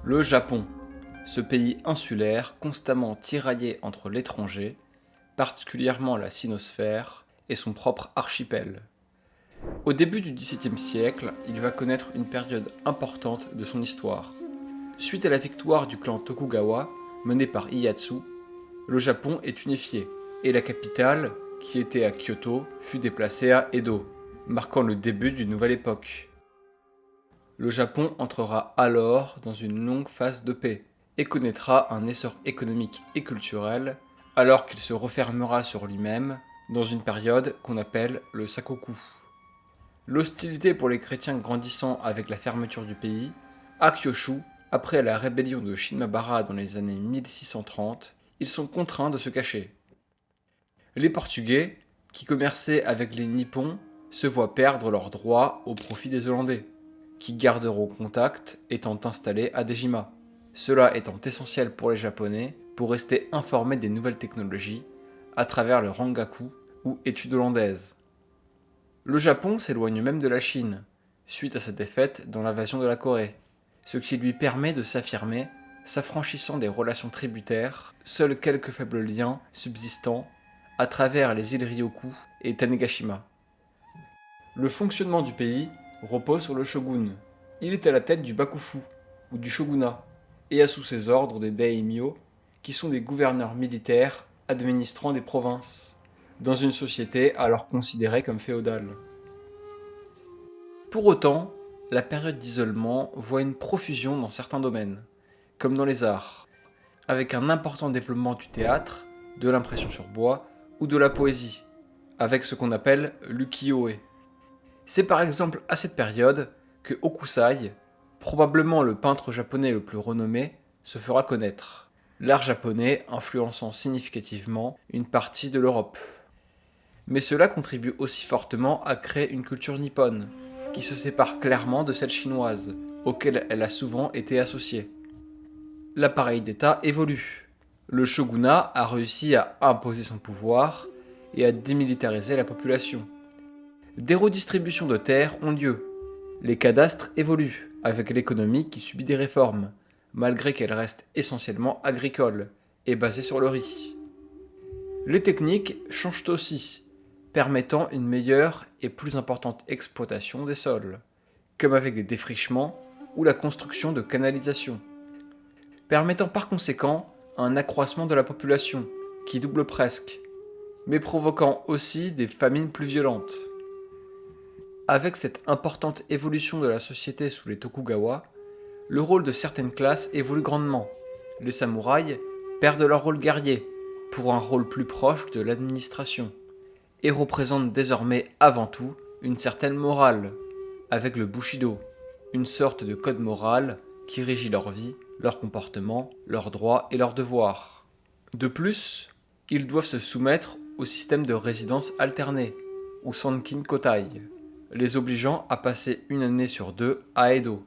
Le Japon, ce pays insulaire constamment tiraillé entre l'étranger, particulièrement la sinosphère, et son propre archipel. Au début du XVIIe siècle, il va connaître une période importante de son histoire. Suite à la victoire du clan Tokugawa, mené par Ieyasu, le Japon est unifié, et la capitale, qui était à Kyoto, fut déplacée à Edo, marquant le début d'une nouvelle époque. Le Japon entrera alors dans une longue phase de paix, et connaîtra un essor économique et culturel, alors qu'il se refermera sur lui-même dans une période qu'on appelle le Sakoku. L'hostilité pour les chrétiens grandissant avec la fermeture du pays, à Kyushu, après la rébellion de Shimabara dans les années 1630, ils sont contraints de se cacher. Les Portugais, qui commerçaient avec les Nippons, se voient perdre leurs droits au profit des Hollandais, qui garderont contact étant installés à Dejima. Cela étant essentiel pour les Japonais pour rester informés des nouvelles technologies à travers le Rangaku ou études hollandaises. Le Japon s'éloigne même de la Chine, suite à sa défaite dans l'invasion de la Corée, ce qui lui permet de s'affirmer, s'affranchissant des relations tributaires, seuls quelques faibles liens subsistant à travers les îles Ryukyu et Tanegashima. Le fonctionnement du pays repose sur le shogun. Il est à la tête du bakufu, ou du shogunat, et a sous ses ordres des daimyo, qui sont des gouverneurs militaires administrant des provinces, dans une société alors considérée comme féodale. Pour autant, la période d'isolement voit une profusion dans certains domaines, comme dans les arts, avec un important développement du théâtre, de l'impression sur bois ou de la poésie, avec ce qu'on appelle l'ukiyo-e. C'est par exemple à cette période que Hokusai, probablement le peintre japonais le plus renommé, se fera connaître, l'art japonais influençant significativement une partie de l'Europe. Mais cela contribue aussi fortement à créer une culture nippone, qui se sépare clairement de celle chinoise, auquel elle a souvent été associée. L'appareil d'État évolue. Le shogunat a réussi à imposer son pouvoir et à démilitariser la population. Des redistributions de terres ont lieu. Les cadastres évoluent, avec l'économie qui subit des réformes, malgré qu'elle reste essentiellement agricole et basée sur le riz. Les techniques changent aussi, permettant une meilleure et plus importante exploitation des sols, comme avec des défrichements ou la construction de canalisations, permettant par conséquent un accroissement de la population, qui double presque, mais provoquant aussi des famines plus violentes. Avec cette importante évolution de la société sous les Tokugawa, le rôle de certaines classes évolue grandement. Les samouraïs perdent leur rôle guerrier pour un rôle plus proche de l'administration et représentent désormais avant tout une certaine morale, avec le Bushido, une sorte de code moral qui régit leur vie, leur comportement, leurs droits et leurs devoirs. De plus, ils doivent se soumettre au système de résidence alternée, ou Sankin Kotai, les obligeant à passer une année sur deux à Edo.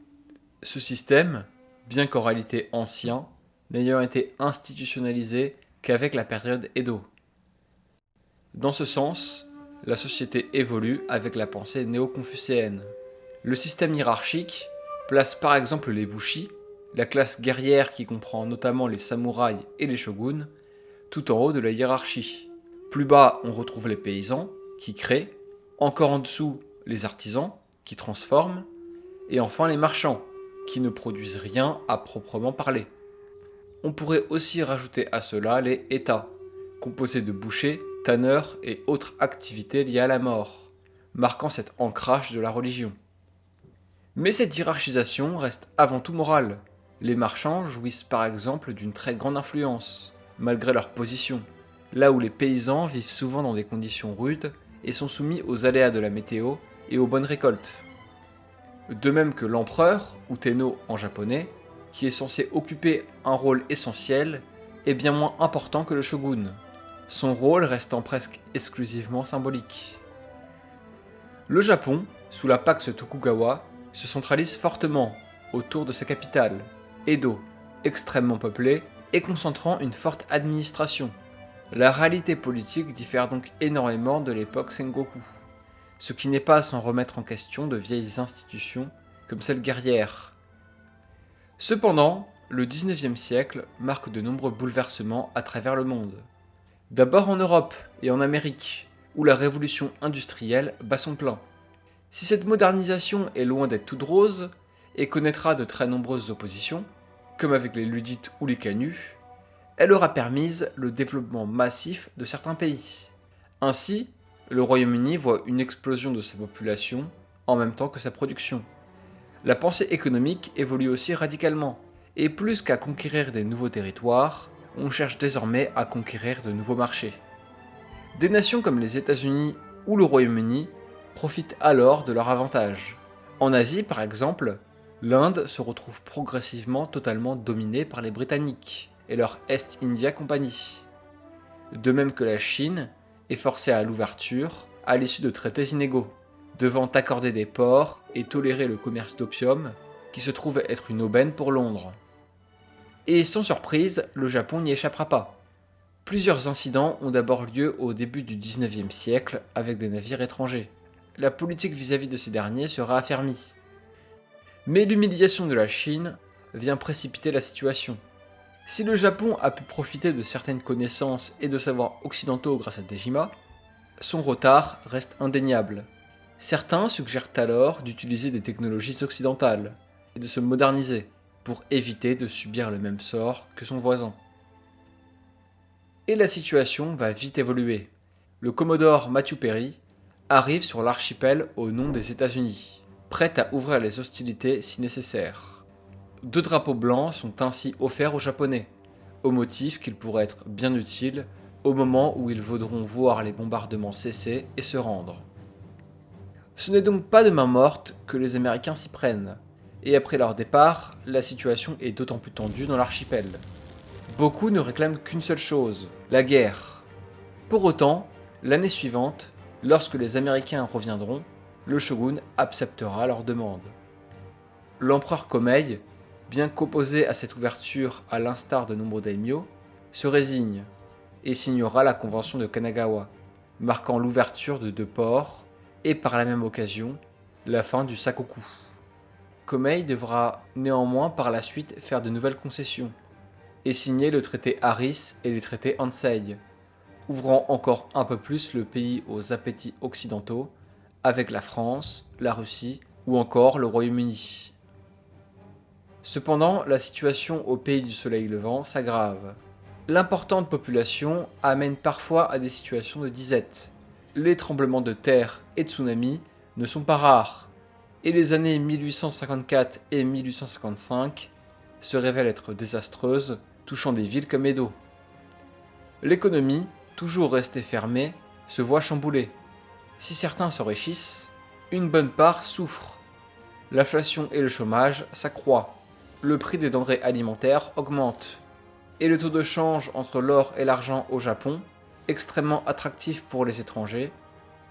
Ce système, bien qu'en réalité ancien, n'ayant été institutionnalisé qu'avec la période Edo. Dans ce sens, la société évolue avec la pensée néo-confucéenne. Le système hiérarchique place par exemple les bushi, la classe guerrière qui comprend notamment les samouraïs et les shoguns, tout en haut de la hiérarchie. Plus bas, on retrouve les paysans, qui créent, encore en dessous, les artisans, qui transforment, et enfin les marchands, qui ne produisent rien à proprement parler. On pourrait aussi rajouter à cela les États, composés de bouchers, tanneurs et autres activités liées à la mort, marquant cet ancrage de la religion. Mais cette hiérarchisation reste avant tout morale. Les marchands jouissent par exemple d'une très grande influence, malgré leur position, là où les paysans vivent souvent dans des conditions rudes et sont soumis aux aléas de la météo et aux bonnes récoltes. De même que l'empereur, ou Tenno en japonais, qui est censé occuper un rôle essentiel, est bien moins important que le shogun, son rôle restant presque exclusivement symbolique. Le Japon, sous la Pax Tokugawa, se centralise fortement autour de sa capitale, Edo, extrêmement peuplée et concentrant une forte administration. La réalité politique diffère donc énormément de l'époque Sengoku, ce qui n'est pas sans remettre en question de vieilles institutions comme celle guerrière. Cependant, le 19e siècle marque de nombreux bouleversements à travers le monde. D'abord en Europe et en Amérique, où la révolution industrielle bat son plein. Si cette modernisation est loin d'être toute rose, et connaîtra de très nombreuses oppositions, comme avec les Luddites ou les Canuts, elle aura permis le développement massif de certains pays. Ainsi, le Royaume-Uni voit une explosion de sa population en même temps que sa production. La pensée économique évolue aussi radicalement, et plus qu'à conquérir des nouveaux territoires, on cherche désormais à conquérir de nouveaux marchés. Des nations comme les États-Unis ou le Royaume-Uni profitent alors de leur avantage. En Asie, par exemple, l'Inde se retrouve progressivement totalement dominée par les Britanniques et leur East India Company. De même que la Chine est forcée à l'ouverture à l'issue de traités inégaux, devant accorder des ports et tolérer le commerce d'opium, qui se trouve être une aubaine pour Londres. Et sans surprise, le Japon n'y échappera pas. Plusieurs incidents ont d'abord lieu au début du 19e siècle avec des navires étrangers. La politique vis-à-vis de ces derniers sera affermie. Mais l'humiliation de la Chine vient précipiter la situation. Si le Japon a pu profiter de certaines connaissances et de savoirs occidentaux grâce à Dejima, son retard reste indéniable. Certains suggèrent alors d'utiliser des technologies occidentales et de se moderniser pour éviter de subir le même sort que son voisin. Et la situation va vite évoluer. Le commodore Matthew Perry arrive sur l'archipel au nom des États-Unis, prêt à ouvrir les hostilités si nécessaire. 2 drapeaux blancs sont ainsi offerts aux Japonais, au motif qu'ils pourraient être bien utiles au moment où ils voudront voir les bombardements cesser et se rendre. Ce n'est donc pas de main morte que les Américains s'y prennent, et après leur départ, la situation est d'autant plus tendue dans l'archipel. Beaucoup ne réclament qu'une seule chose, la guerre. Pour autant, l'année suivante, lorsque les Américains reviendront, le shogun acceptera leur demande. L'empereur Komei, bien qu'opposé à cette ouverture à l'instar de nombreux daimyo, se résigne et signera la convention de Kanagawa, marquant l'ouverture de 2 ports et par la même occasion la fin du Sakoku. Komei devra néanmoins par la suite faire de nouvelles concessions et signer le traité Harris et les traités Hansei, ouvrant encore un peu plus le pays aux appétits occidentaux avec la France, la Russie ou encore le Royaume-Uni. Cependant, la situation au pays du soleil levant s'aggrave. L'importante population amène parfois à des situations de disette. Les tremblements de terre et tsunamis ne sont pas rares, et les années 1854 et 1855 se révèlent être désastreuses, touchant des villes comme Edo. L'économie, toujours restée fermée, se voit chamboulée. Si certains s'enrichissent, une bonne part souffre. L'inflation et le chômage s'accroît. Le prix des denrées alimentaires augmente. Et le taux de change entre l'or et l'argent au Japon, extrêmement attractif pour les étrangers,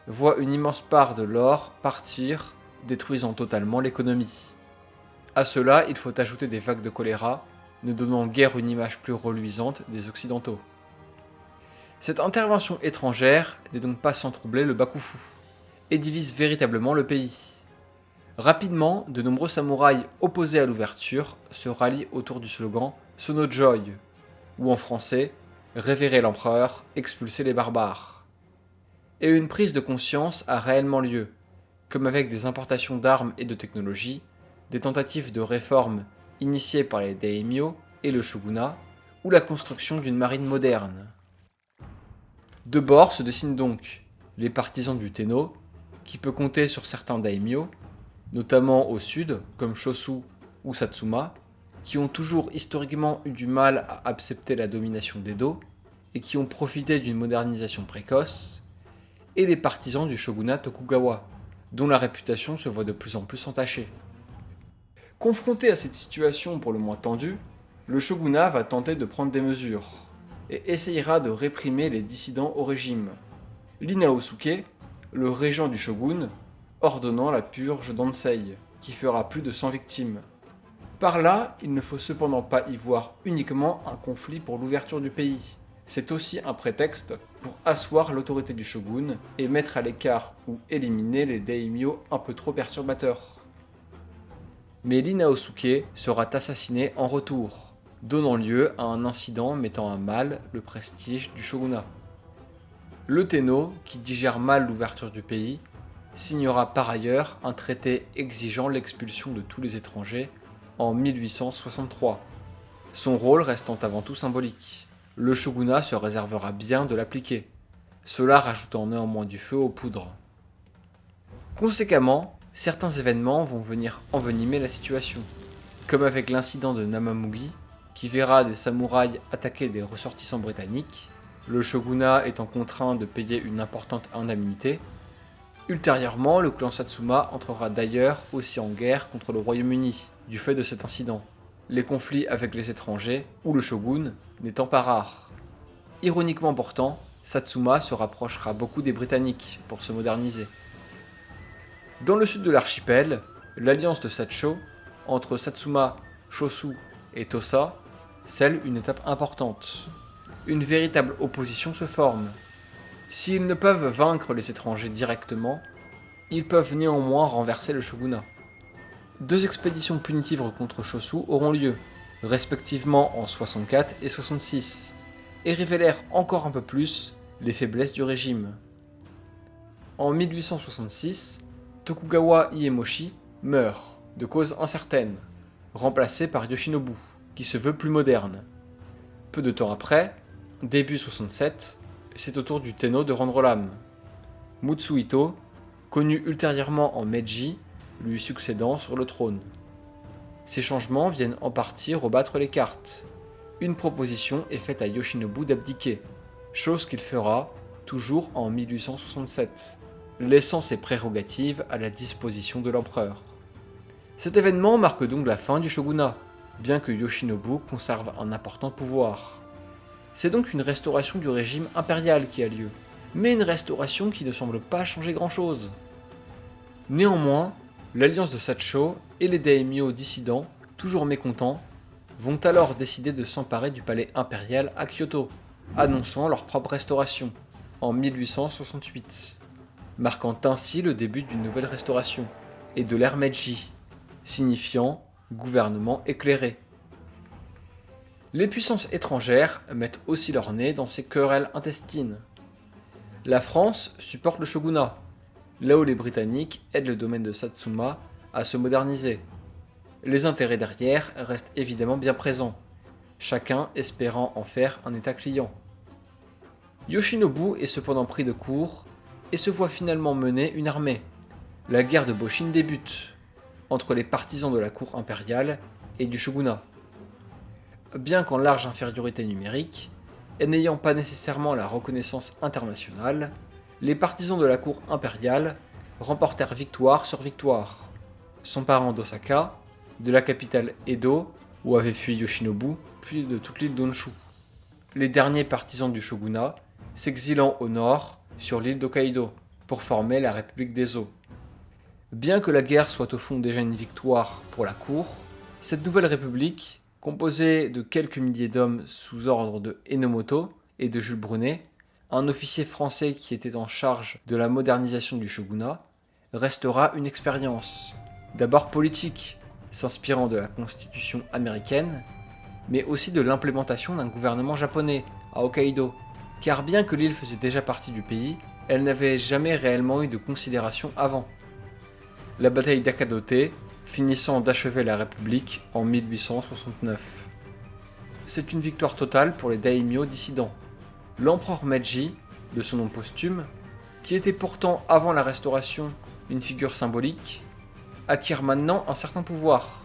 voit une immense part de l'or partir, détruisant totalement l'économie. À cela, il faut ajouter des vagues de choléra, ne donnant guère une image plus reluisante des Occidentaux. Cette intervention étrangère n'est donc pas sans troubler le Bakufu, et divise véritablement le pays. Rapidement, de nombreux samouraïs opposés à l'ouverture se rallient autour du slogan Sono Joy, ou en français, révérer l'empereur, expulser les barbares. Et une prise de conscience a réellement lieu, comme avec des importations d'armes et de technologies, des tentatives de réforme initiées par les daimyo et le shogunat, ou la construction d'une marine moderne. De bord se dessinent donc les partisans du Tenno, qui peut compter sur certains daimyo, notamment au sud, comme Shosu ou Satsuma, qui ont toujours historiquement eu du mal à accepter la domination d'Edo, et qui ont profité d'une modernisation précoce, et les partisans du shogunat Tokugawa, dont la réputation se voit de plus en plus entachée. Confronté à cette situation pour le moins tendue, le shogunat va tenter de prendre des mesures, et essayera de réprimer les dissidents au régime. L'Inaosuke, le régent du shogun, ordonnant la purge d'Ansei, qui fera plus de 100 victimes. Par là, il ne faut cependant pas y voir uniquement un conflit pour l'ouverture du pays. C'est aussi un prétexte pour asseoir l'autorité du shogun et mettre à l'écart ou éliminer les daimyo un peu trop perturbateurs. Mais l'Inaosuke sera assassiné en retour, donnant lieu à un incident mettant à mal le prestige du shogunat. Le Tenno, qui digère mal l'ouverture du pays, signera par ailleurs un traité exigeant l'expulsion de tous les étrangers en 1863. Son rôle restant avant tout symbolique. Le shogunat se réservera bien de l'appliquer, cela rajoutant néanmoins du feu aux poudres. Conséquemment, certains événements vont venir envenimer la situation, comme avec l'incident de Namamugi, qui verra des samouraïs attaquer des ressortissants britanniques, le shogunat étant contraint de payer une importante indemnité. Ultérieurement, le clan Satsuma entrera d'ailleurs aussi en guerre contre le Royaume-Uni, du fait de cet incident, les conflits avec les étrangers, ou le shogun, n'étant pas rares. Ironiquement pourtant, Satsuma se rapprochera beaucoup des Britanniques pour se moderniser. Dans le sud de l'archipel, l'alliance de Sacho, entre Satsuma, Chōshū et Tosa, scelle une étape importante. Une véritable opposition se forme. S'ils ne peuvent vaincre les étrangers directement, ils peuvent néanmoins renverser le shogunat. 2 expéditions punitives contre Chōshū auront lieu, respectivement en 64 et 66, et révélèrent encore un peu plus les faiblesses du régime. En 1866, Tokugawa Iemochi meurt, de cause incertaine, remplacé par Yoshinobu, qui se veut plus moderne. Peu de temps après, début 67, c'est au tour du Tenno de rendre l'âme. Mutsuhito, connu ultérieurement en Meiji, lui succédant sur le trône. Ces changements viennent en partie rebattre les cartes. Une proposition est faite à Yoshinobu d'abdiquer, chose qu'il fera toujours en 1867, laissant ses prérogatives à la disposition de l'empereur. Cet événement marque donc la fin du shogunat, bien que Yoshinobu conserve un important pouvoir. C'est donc une restauration du régime impérial qui a lieu, mais une restauration qui ne semble pas changer grand-chose. Néanmoins, l'alliance de Sacho et les daimyo dissidents, toujours mécontents, vont alors décider de s'emparer du palais impérial à Kyoto, annonçant leur propre restauration, en 1868, marquant ainsi le début d'une nouvelle restauration, et de l'ère Meiji, signifiant gouvernement éclairé. Les puissances étrangères mettent aussi leur nez dans ces querelles intestines. La France supporte le shogunat, là où les Britanniques aident le domaine de Satsuma à se moderniser. Les intérêts derrière restent évidemment bien présents, chacun espérant en faire un état client. Yoshinobu est cependant pris de court et se voit finalement mener une armée. La guerre de Boshin débute, entre les partisans de la cour impériale et du shogunat. Bien qu'en large infériorité numérique, et n'ayant pas nécessairement la reconnaissance internationale, les partisans de la cour impériale remportèrent victoire sur victoire, s'emparant d'Osaka, de la capitale Edo, où avait fui Yoshinobu, puis de toute l'île d'Honshu. Les derniers partisans du shogunat s'exilant au nord, sur l'île d'Hokkaido, pour former la République des Eaux. Bien que la guerre soit au fond déjà une victoire pour la cour, cette nouvelle république, composée de quelques milliers d'hommes sous ordre de Enomoto et de Jules Brunet, un officier français qui était en charge de la modernisation du shogunat, restera une expérience, d'abord politique, s'inspirant de la constitution américaine, mais aussi de l'implémentation d'un gouvernement japonais à Hokkaido, car bien que l'île faisait déjà partie du pays, elle n'avait jamais réellement eu de considération avant. La bataille d'Akadote, finissant d'achever la République en 1869. C'est une victoire totale pour les daimyo dissidents. L'empereur Meiji, de son nom posthume, qui était pourtant avant la Restauration une figure symbolique, acquiert maintenant un certain pouvoir.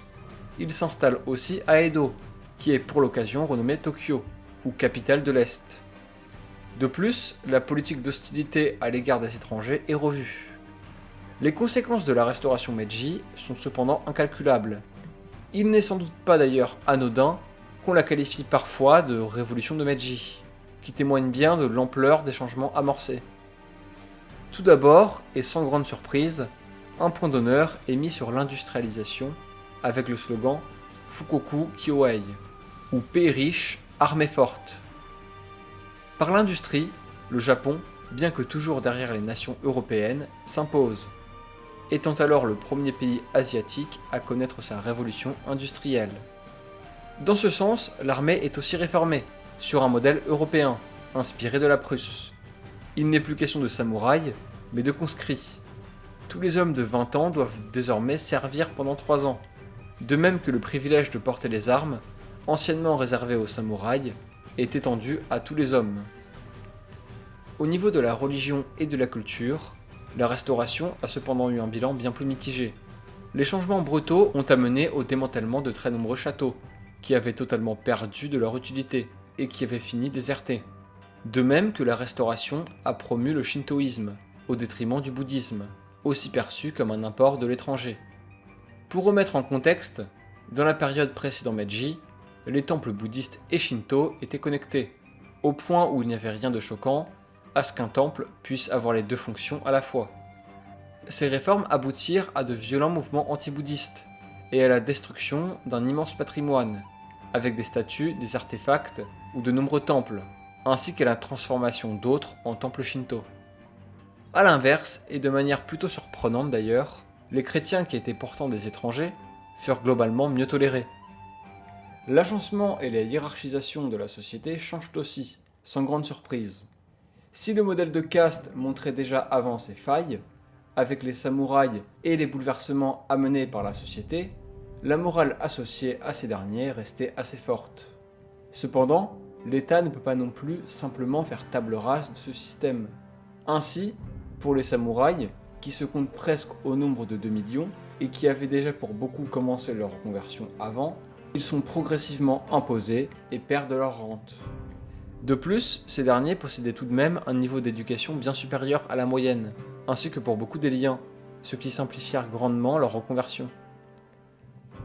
Il s'installe aussi à Edo, qui est pour l'occasion renommée Tokyo, ou capitale de l'Est. De plus, la politique d'hostilité à l'égard des étrangers est revue. Les conséquences de la restauration Meiji sont cependant incalculables. Il n'est sans doute pas d'ailleurs anodin qu'on la qualifie parfois de révolution de Meiji, qui témoigne bien de l'ampleur des changements amorcés. Tout d'abord, et sans grande surprise, un point d'honneur est mis sur l'industrialisation avec le slogan Fukoku Kyohei, ou Pays riche, armée forte. Par l'industrie, le Japon, bien que toujours derrière les nations européennes, s'impose. étant alors le premier pays asiatique à connaître sa révolution industrielle. Dans ce sens, l'armée est aussi réformée, sur un modèle européen, inspiré de la Prusse. Il n'est plus question de samouraïs, mais de conscrits. Tous les hommes de 20 ans doivent désormais servir pendant 3 ans, de même que le privilège de porter les armes, anciennement réservé aux samouraïs, est étendu à tous les hommes. Au niveau de la religion et de la culture, la Restauration a cependant eu un bilan bien plus mitigé. Les changements brutaux ont amené au démantèlement de très nombreux châteaux, qui avaient totalement perdu de leur utilité et qui avaient fini désertés. De même que la Restauration a promu le shintoïsme, au détriment du bouddhisme, aussi perçu comme un import de l'étranger. Pour remettre en contexte, dans la période précédant Meiji, les temples bouddhistes et shinto étaient connectés, au point où il n'y avait rien de choquant à ce qu'un temple puisse avoir les deux fonctions à la fois. Ces réformes aboutirent à de violents mouvements anti-bouddhistes et à la destruction d'un immense patrimoine, avec des statues, des artefacts ou de nombreux temples, ainsi qu'à la transformation d'autres en temples shinto. A l'inverse, et de manière plutôt surprenante d'ailleurs, les chrétiens qui étaient pourtant des étrangers furent globalement mieux tolérés. L'agencement et la hiérarchisation de la société changent aussi, sans grande surprise. Si le modèle de caste montrait déjà avant ses failles, avec les samouraïs et les bouleversements amenés par la société, la morale associée à ces derniers restait assez forte. Cependant, l'État ne peut pas non plus simplement faire table rase de ce système. Ainsi, pour les samouraïs, qui se comptent presque au nombre de 2 millions, et qui avaient déjà pour beaucoup commencé leur reconversion avant, ils sont progressivement imposés et perdent leur rente. De plus, ces derniers possédaient tout de même un niveau d'éducation bien supérieur à la moyenne, ainsi que pour beaucoup des liens, ce qui simplifièrent grandement leur reconversion.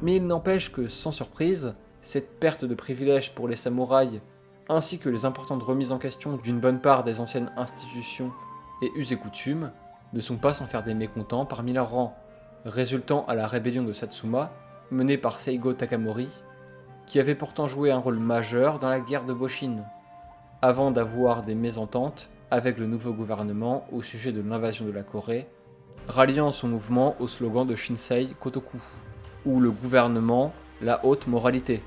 Mais il n'empêche que, sans surprise, cette perte de privilèges pour les samouraïs, ainsi que les importantes remises en question d'une bonne part des anciennes institutions et us et coutumes, ne sont pas sans faire des mécontents parmi leurs rangs, résultant à la rébellion de Satsuma, menée par Seigo Takamori, qui avait pourtant joué un rôle majeur dans la guerre de Boshin, avant d'avoir des mésententes avec le nouveau gouvernement au sujet de l'invasion de la Corée, ralliant son mouvement au slogan de Shinsei Kotoku, ou le gouvernement, la haute moralité.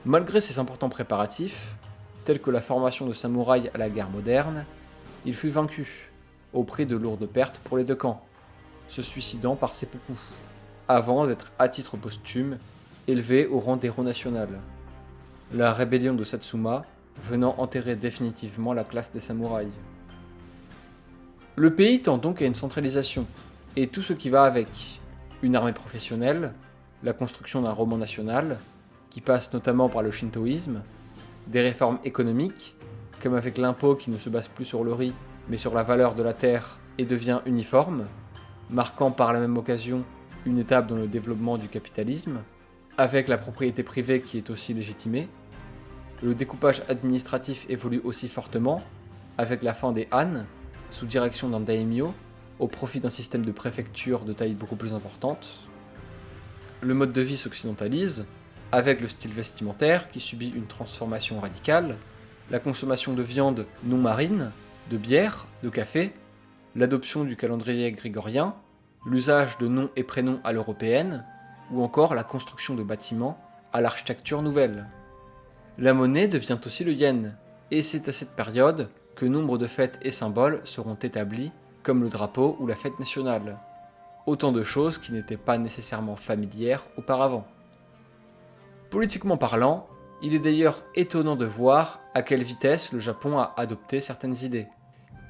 Malgré ces importants préparatifs, tels que la formation de samouraïs à la guerre moderne, il fut vaincu, au prix de lourdes pertes pour les deux camps, se suicidant par seppuku, avant d'être à titre posthume élevé au rang d'héros national. La rébellion de Satsuma venant enterrer définitivement la classe des samouraïs. Le pays tend donc à une centralisation, et tout ce qui va avec. Une armée professionnelle, la construction d'un roman national, qui passe notamment par le shintoïsme, des réformes économiques, comme avec l'impôt qui ne se base plus sur le riz, mais sur la valeur de la terre et devient uniforme, marquant par la même occasion une étape dans le développement du capitalisme, avec la propriété privée qui est aussi légitimée. Le découpage administratif évolue aussi fortement, avec la fin des Han, sous direction d'un daimyo, au profit d'un système de préfecture de taille beaucoup plus importante. Le mode de vie s'occidentalise, avec le style vestimentaire qui subit une transformation radicale, la consommation de viande non marine, de bière, de café, l'adoption du calendrier grégorien, l'usage de noms et prénoms à l'européenne, ou encore la construction de bâtiments à l'architecture nouvelle. La monnaie devient aussi le yen, et c'est à cette période que nombre de fêtes et symboles seront établis, comme le drapeau ou la fête nationale. Autant de choses qui n'étaient pas nécessairement familières auparavant. Politiquement parlant, il est d'ailleurs étonnant de voir à quelle vitesse le Japon a adopté certaines idées,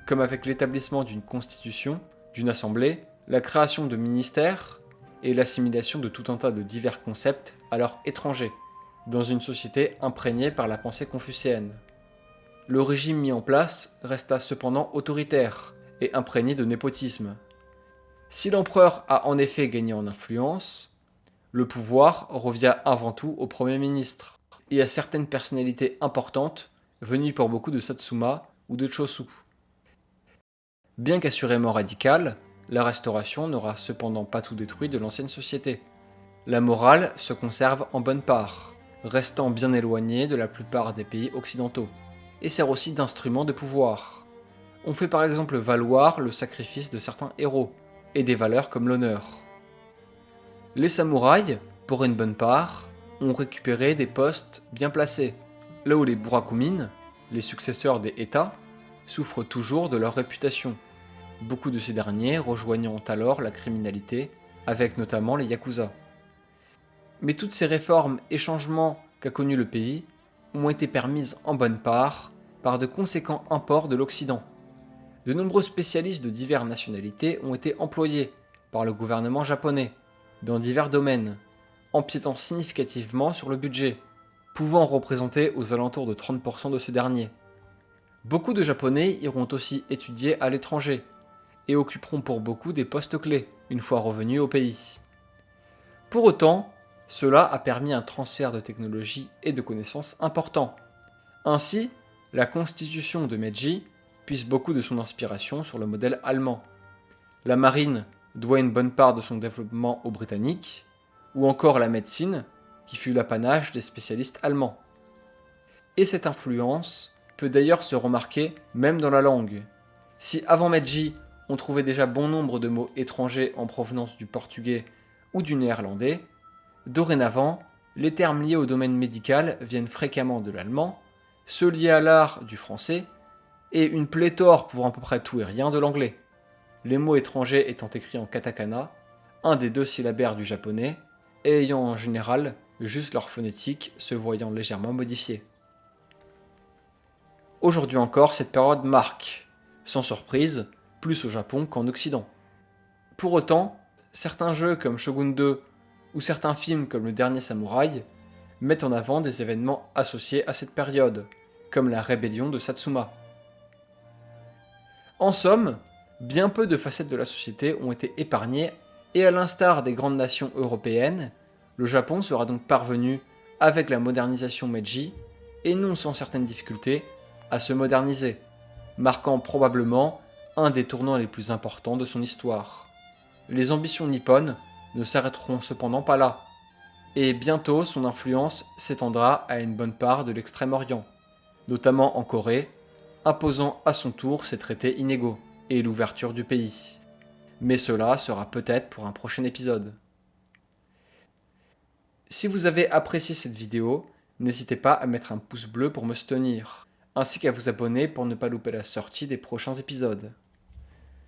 comme avec l'établissement d'une constitution, d'une assemblée, la création de ministères et l'assimilation de tout un tas de divers concepts alors étrangers, dans une société imprégnée par la pensée confucéenne. Le régime mis en place resta cependant autoritaire et imprégné de népotisme. Si l'empereur a en effet gagné en influence, le pouvoir revient avant tout au Premier ministre et à certaines personnalités importantes venues pour beaucoup de Satsuma ou de Chosu. Bien qu'assurément radicale, la Restauration n'aura cependant pas tout détruit de l'ancienne société. La morale se conserve en bonne part, restant bien éloignée de la plupart des pays occidentaux, et sert aussi d'instrument de pouvoir. On fait par exemple valoir le sacrifice de certains héros, et des valeurs comme l'honneur. Les samouraïs, pour une bonne part, ont récupéré des postes bien placés, là où les burakumin, les successeurs des États, souffrent toujours de leur réputation, beaucoup de ces derniers rejoignant alors la criminalité, avec notamment les yakuza. Mais toutes ces réformes et changements qu'a connus le pays ont été permises en bonne part par de conséquents imports de l'Occident. De nombreux spécialistes de diverses nationalités ont été employés par le gouvernement japonais dans divers domaines, empiétant significativement sur le budget, pouvant représenter aux alentours de 30% de ce dernier. Beaucoup de Japonais iront aussi étudier à l'étranger et occuperont pour beaucoup des postes clés une fois revenus au pays. Pour autant, cela a permis un transfert de technologie et de connaissances important. Ainsi, la constitution de Meiji puise beaucoup de son inspiration sur le modèle allemand. La marine doit une bonne part de son développement aux Britanniques, ou encore la médecine, qui fut l'apanage des spécialistes allemands. Et cette influence peut d'ailleurs se remarquer même dans la langue. Si avant Meiji, on trouvait déjà bon nombre de mots étrangers en provenance du portugais ou du néerlandais, dorénavant, les termes liés au domaine médical viennent fréquemment de l'allemand, ceux liés à l'art du français, et une pléthore pour à peu près tout et rien de l'anglais. Les mots étrangers étant écrits en katakana, un des deux syllabaires du japonais, et ayant en général juste leur phonétique se voyant légèrement modifiée. Aujourd'hui encore, cette période marque, sans surprise, plus au Japon qu'en Occident. Pour autant, certains jeux comme Shogun 2 ou certains films comme Le Dernier Samouraï mettent en avant des événements associés à cette période, comme la rébellion de Satsuma. En somme, bien peu de facettes de la société ont été épargnées et à l'instar des grandes nations européennes, le Japon sera donc parvenu, avec la modernisation Meiji, et non sans certaines difficultés, à se moderniser, marquant probablement un des tournants les plus importants de son histoire. Les ambitions nippones ne s'arrêteront cependant pas là, et bientôt son influence s'étendra à une bonne part de l'Extrême-Orient, notamment en Corée, imposant à son tour ses traités inégaux et l'ouverture du pays. Mais cela sera peut-être pour un prochain épisode. Si vous avez apprécié cette vidéo, n'hésitez pas à mettre un pouce bleu pour me soutenir, ainsi qu'à vous abonner pour ne pas louper la sortie des prochains épisodes.